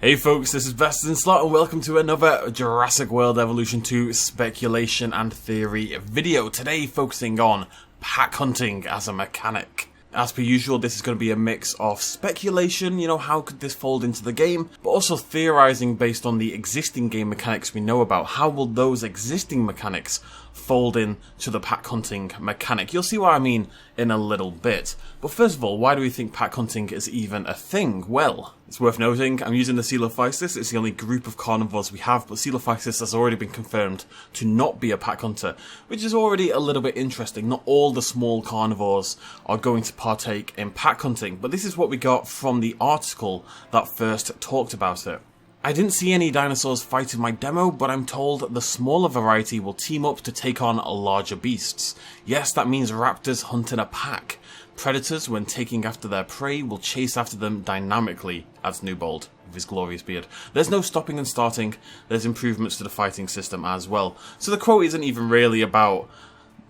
Hey folks, this is BestInSlot and welcome to another Jurassic World Evolution 2 speculation and theory video. Today focusing on pack hunting as a mechanic. As per usual, this is going to be a mix of speculation, how could this fold into the game, but also theorizing based on the existing game mechanics we know about. How will those existing mechanics fold in to the pack hunting mechanic? You'll see what I mean in a little bit. But first of all, why do we think pack hunting is even a thing? Well, it's worth noting, I'm using the Coelophysis. It's the only group of carnivores we have, but Coelophysis has already been confirmed to not be a pack hunter, which is already a little bit interesting. Not all the small carnivores are going to partake in pack hunting, but this is what we got from the article that first talked about it. I didn't see any dinosaurs fight in my demo, but I'm told the smaller variety will team up to take on larger beasts. Yes, that means raptors hunt in a pack. Predators, when taking after their prey, will chase after them dynamically, adds Newbold with his glorious beard. There's no stopping and starting, there's improvements to the fighting system as well. So the quote isn't even really about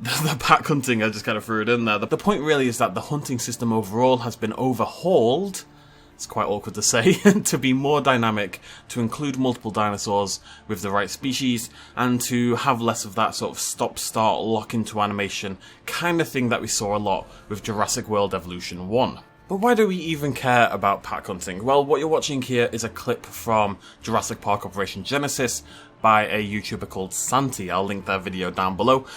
the pack hunting, I just kind of threw it in there. The point really is that the hunting system overall has been overhauled. It's quite awkward to say, to be more dynamic, to include multiple dinosaurs with the right species, and to have less of that sort of stop-start, lock-into animation kind of thing that we saw a lot with Jurassic World Evolution 1. But why do we even care about pack hunting? Well, what you're watching here is a clip from Jurassic Park Operation Genesis by a YouTuber called Santi. I'll link that video down below.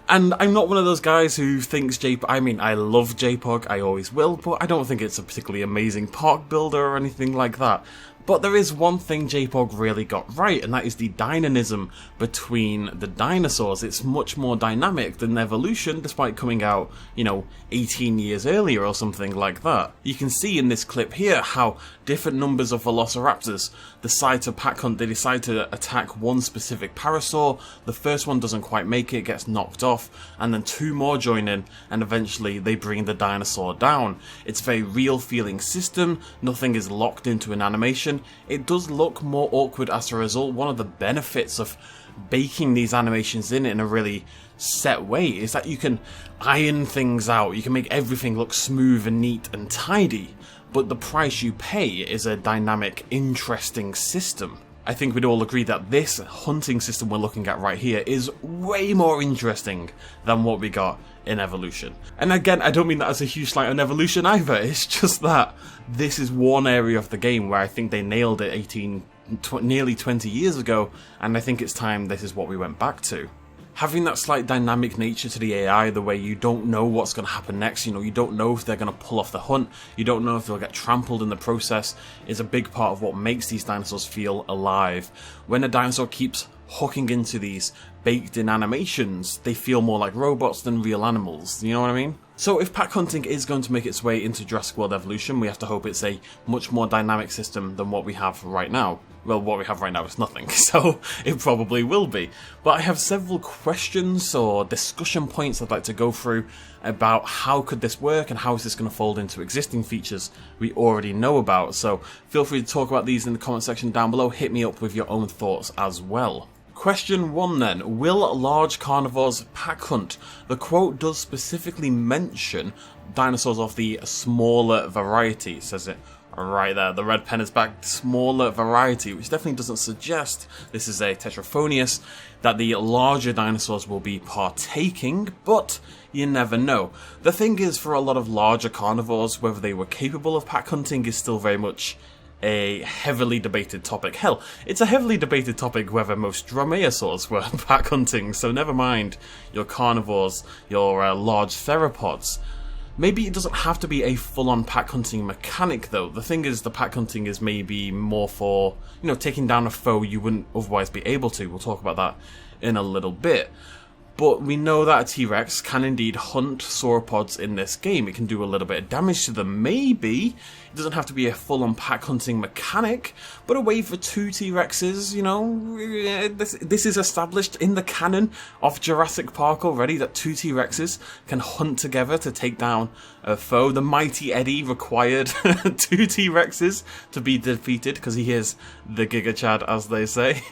And I'm not one of those guys who thinks I love JPOG, I always will, but I don't think it's a particularly amazing park builder or anything like that. But there is one thing JPOG really got right, and that is the dynamism between the dinosaurs. It's much more dynamic than Evolution, despite coming out, 18 years earlier or something like that. You can see in this clip here how different numbers of velociraptors decide to pack hunt. They decide to attack one specific parasaur. The first one doesn't quite make it, gets knocked off, and then two more join in, and eventually they bring the dinosaur down. It's a very real feeling system. Nothing is locked into an animation. It does look more awkward as a result. One of the benefits of baking these animations in a really set way is that you can iron things out. You can make everything look smooth and neat and tidy, but the price you pay is a dynamic, interesting system. I think we'd all agree that this hunting system we're looking at right here is way more interesting than what we got in Evolution. And again, I don't mean that as a huge slight on Evolution either, it's just that this is one area of the game where I think they nailed it nearly 20 years ago, and I think it's time this is what we went back to. Having that slight dynamic nature to the AI, the way you don't know what's going to happen next, you don't know if they're going to pull off the hunt, you don't know if they'll get trampled in the process, is a big part of what makes these dinosaurs feel alive. When a dinosaur keeps hooking into these baked-in animations, they feel more like robots than real animals, you know what I mean? So if pack hunting is going to make its way into Jurassic World Evolution, we have to hope it's a much more dynamic system than what we have right now. Well, what we have right now is nothing, so it probably will be. But I have several questions or discussion points I'd like to go through about how could this work and how is this going to fold into existing features we already know about. So feel free to talk about these in the comment section down below. Hit me up with your own thoughts as well. Question 1 then, will large carnivores pack hunt? The quote does specifically mention dinosaurs of the smaller variety, says it right there. The red pen is back, smaller variety, which definitely doesn't suggest this is a Tetraphonius, that the larger dinosaurs will be partaking, but you never know. The thing is, for a lot of larger carnivores, whether they were capable of pack hunting is still very much a heavily debated topic. Hell, it's a heavily debated topic whether most dromaeosaurs were pack hunting, so never mind your carnivores, your large theropods. Maybe it doesn't have to be a full-on pack hunting mechanic though. The thing is, the pack hunting is maybe more for, taking down a foe you wouldn't otherwise be able to. We'll talk about that in a little bit. But we know that a T-Rex can indeed hunt sauropods in this game. It can do a little bit of damage to them. Maybe it doesn't have to be a full-on pack hunting mechanic, but a way for two T-Rexes, this is established in the canon of Jurassic Park already, that two T-Rexes can hunt together to take down a foe. The mighty Eddie required two T-Rexes to be defeated because he is the Giga Chad, as they say.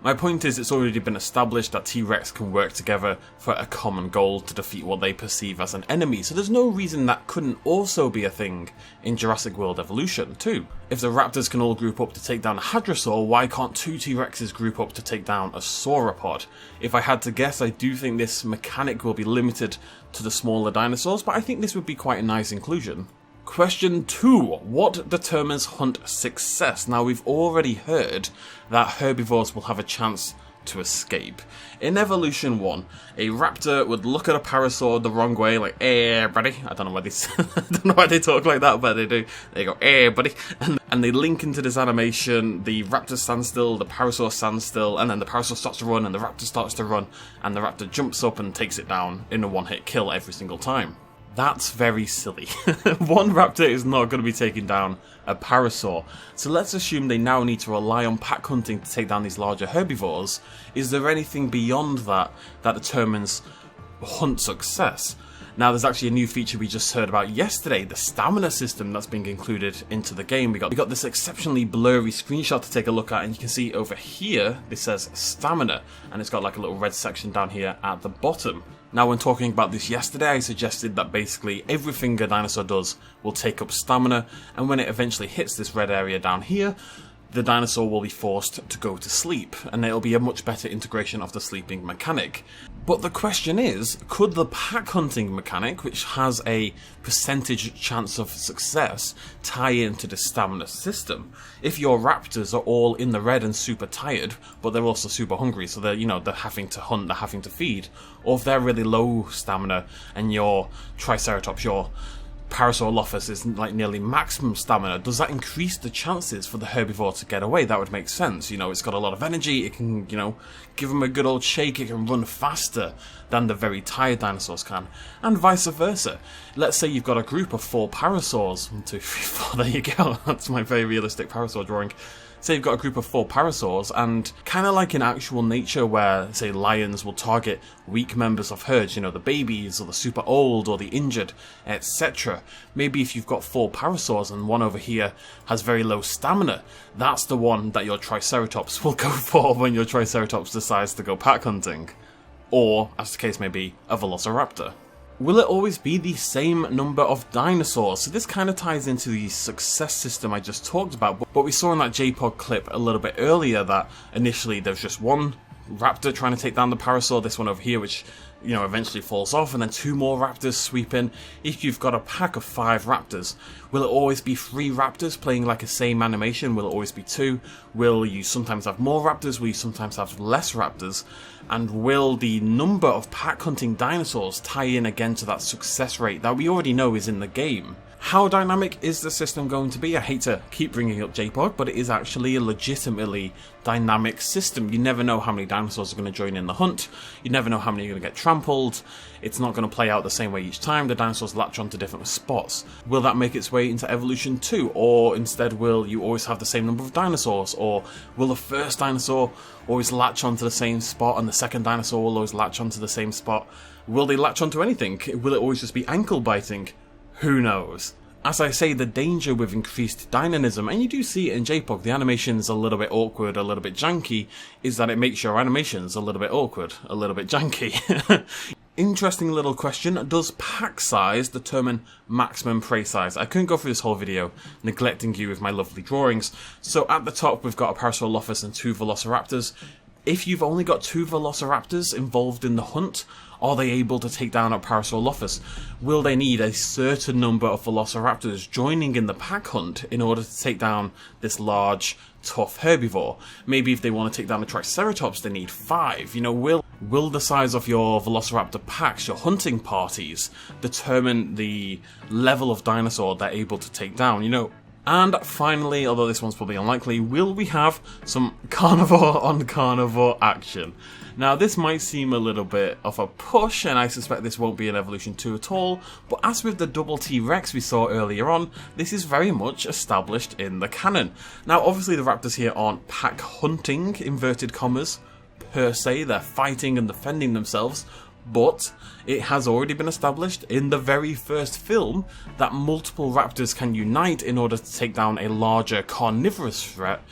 My point is, it's already been established that T-Rex can work together for a common goal to defeat what they perceive as an enemy, so there's no reason that couldn't also be a thing in Jurassic World Evolution too. If the raptors can all group up to take down a hadrosaur, why can't two T-Rexes group up to take down a sauropod? If I had to guess, I do think this mechanic will be limited to the smaller dinosaurs, but I think this would be quite a nice inclusion. Question 2. What determines hunt success? Now, we've already heard that herbivores will have a chance to escape. In Evolution 1, a raptor would look at a parasaur the wrong way, like, "Eh, buddy." I don't know why they talk like that, but they do. They go, "Eh, buddy." And they link into this animation. The raptor stands still, the parasaur stands still, and then the parasaur starts to run, and the raptor starts to run, and the raptor jumps up and takes it down in a one-hit kill every single time. That's very silly. One raptor is not going to be taking down a parasaur. So let's assume they now need to rely on pack hunting to take down these larger herbivores. Is there anything beyond that that determines hunt success? Now, there's actually a new feature we just heard about yesterday, the stamina system that's being included into the game. We got this exceptionally blurry screenshot to take a look at, and you can see over here, this says stamina, and it's got like a little red section down here at the bottom. Now, when talking about this yesterday, I suggested that basically everything a dinosaur does will take up stamina, and when it eventually hits this red area down here, the dinosaur will be forced to go to sleep, and it'll be a much better integration of the sleeping mechanic. But the question is, could the pack hunting mechanic, which has a percentage chance of success, tie into the stamina system? If your raptors are all in the red and super tired, but they're also super hungry, so they're having to hunt, they're having to feed, or if they're really low stamina and your Triceratops, your Parasaurolophus is like nearly maximum stamina, does that increase the chances for the herbivore to get away? That would make sense. It's got a lot of energy, it can, give them a good old shake, it can run faster than the very tired dinosaurs can, and vice versa. Let's say you've got a group of 4 parasaurs. 1, 2, 3, 4, there you go. That's my very realistic parasaur drawing. Say you've got a group of 4 parasaurs, and kind of like in actual nature where, say, lions will target weak members of herds, the babies, or the super old, or the injured, etc. Maybe if you've got 4 parasaurs and one over here has very low stamina, that's the one that your Triceratops will go for when your Triceratops decides to go pack hunting. Or, as the case may be, a Velociraptor. Will it always be the same number of dinosaurs? So this kind of ties into the success system I just talked about, but we saw in that JPOG clip a little bit earlier that initially there's just one raptor trying to take down the parasaur, this one over here, which eventually falls off, and then 2 more raptors sweep in. If you've got a pack of 5 raptors, will it always be 3 raptors playing like a same animation? Will it always be 2? Will you sometimes have more raptors? Will you sometimes have less raptors? And will the number of pack hunting dinosaurs tie in again to that success rate that we already know is in the game? How dynamic is the system going to be? I hate to keep bringing up JPOG, but it is actually a legitimately dynamic system. You never know how many dinosaurs are going to join in the hunt. You never know how many are going to get trampled. It's not going to play out the same way each time. The dinosaurs latch onto different spots. Will that make its way into Evolution 2? Or instead will you always have the same number of dinosaurs? Or will the first dinosaur always latch onto the same spot and the second dinosaur will always latch onto the same spot? Will they latch onto anything? Will it always just be ankle biting? Who knows? As I say, the danger with increased dynamism, and you do see it in JPOG, the animation's a little bit awkward, a little bit janky, is that it makes your animations a little bit awkward, a little bit janky. Interesting little question, does pack size determine maximum prey size? I couldn't go through this whole video, neglecting you with my lovely drawings. So at the top we've got a Parasaurolophus and 2 Velociraptors. If you've only got 2 Velociraptors involved in the hunt, are they able to take down a Parasaurolophus? Will they need a certain number of Velociraptors joining in the pack hunt in order to take down this large, tough herbivore? Maybe if they want to take down a Triceratops, they need 5. Will the size of your Velociraptor packs, your hunting parties, determine the level of dinosaur they're able to take down? And finally, although this one's probably unlikely, will we have some carnivore on carnivore action? Now, this might seem a little bit of a push, and I suspect this won't be in Evolution 2 at all, but as with the double T-Rex we saw earlier on, this is very much established in the canon. Now, obviously the raptors here aren't pack hunting, inverted commas, per se, they're fighting and defending themselves, but it has already been established in the very first film that multiple raptors can unite in order to take down a larger carnivorous threat,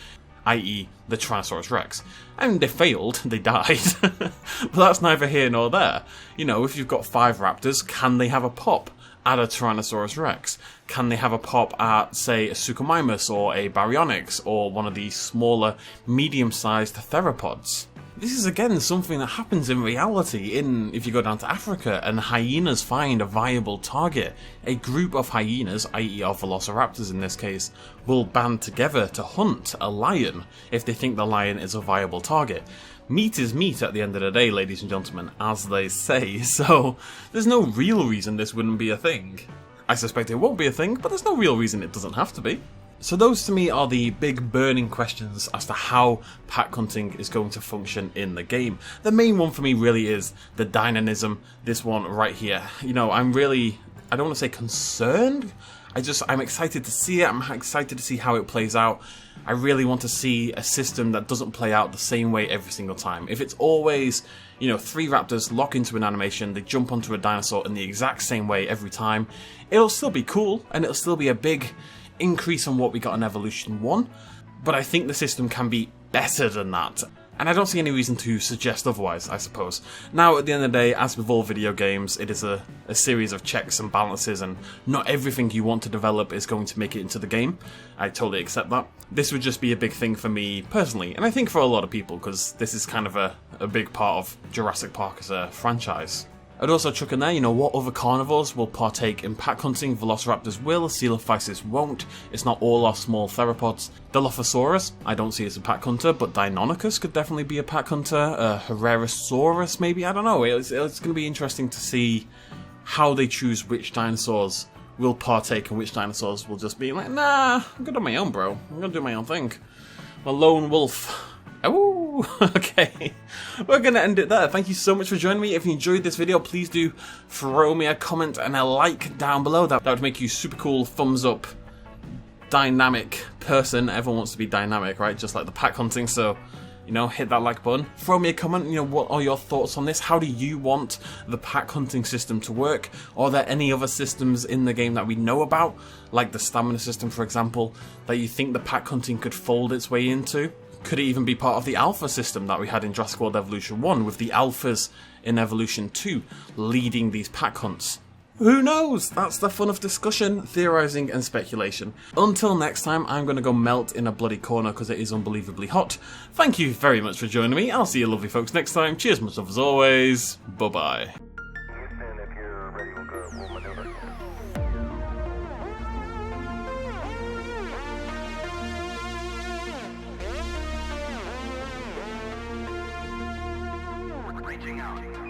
i.e. the Tyrannosaurus Rex. And they failed, they died. But that's neither here nor there. You know, if you've got 5 raptors, can they have a pop at a Tyrannosaurus Rex? Can they have a pop at, say, a Suchomimus or a Baryonyx or one of these smaller, medium-sized theropods? This is again something that happens in reality if you go down to Africa and hyenas find a viable target. A group of hyenas, i.e. of velociraptors in this case, will band together to hunt a lion if they think the lion is a viable target. Meat is meat at the end of the day, ladies and gentlemen, as they say, so there's no real reason this wouldn't be a thing. I suspect it won't be a thing, but there's no real reason it doesn't have to be. So those to me are the big burning questions as to how pack hunting is going to function in the game. The main one for me really is the dynamism, this one right here. You know, I don't want to say concerned, I'm excited to see it, I'm excited to see how it plays out. I really want to see a system that doesn't play out the same way every single time. If it's always, 3 raptors lock into an animation, they jump onto a dinosaur in the exact same way every time, it'll still be cool, and it'll still be a big increase on what we got in Evolution 1, but I think the system can be better than that. And I don't see any reason to suggest otherwise, I suppose. Now, at the end of the day, as with all video games, it is a series of checks and balances, and not everything you want to develop is going to make it into the game. I totally accept that. This would just be a big thing for me personally, and I think for a lot of people, because this is kind of a big part of Jurassic Park as a franchise. I'd also chuck in there, what other carnivores will partake in pack hunting. Velociraptors will, Coelophysis won't. It's not all our small theropods. Dilophosaurus, I don't see as a pack hunter, but Deinonychus could definitely be a pack hunter. Herrerasaurus, maybe, I don't know. It's going to be interesting to see how they choose which dinosaurs will partake and which dinosaurs will just be like, nah, I'm good on my own, bro. I'm going to do my own thing. I'm a lone wolf. Oh, okay. We're going to end it there. Thank you so much for joining me. If you enjoyed this video, please do throw me a comment and a like down below. That would make you super cool, thumbs up, dynamic person. Everyone wants to be dynamic, right? Just like the pack hunting, so, hit that like button. Throw me a comment, what are your thoughts on this? How do you want the pack hunting system to work? Are there any other systems in the game that we know about, like the stamina system, for example, that you think the pack hunting could fold its way into? Could it even be part of the alpha system that we had in Jurassic World Evolution 1, with the alphas in Evolution 2 leading these pack hunts? Who knows? That's the fun of discussion, theorising and speculation. Until next time, I'm going to go melt in a bloody corner because it is unbelievably hot. Thank you very much for joining me. I'll see you lovely folks next time. Cheers, much love as always. Bye-bye. Reaching out.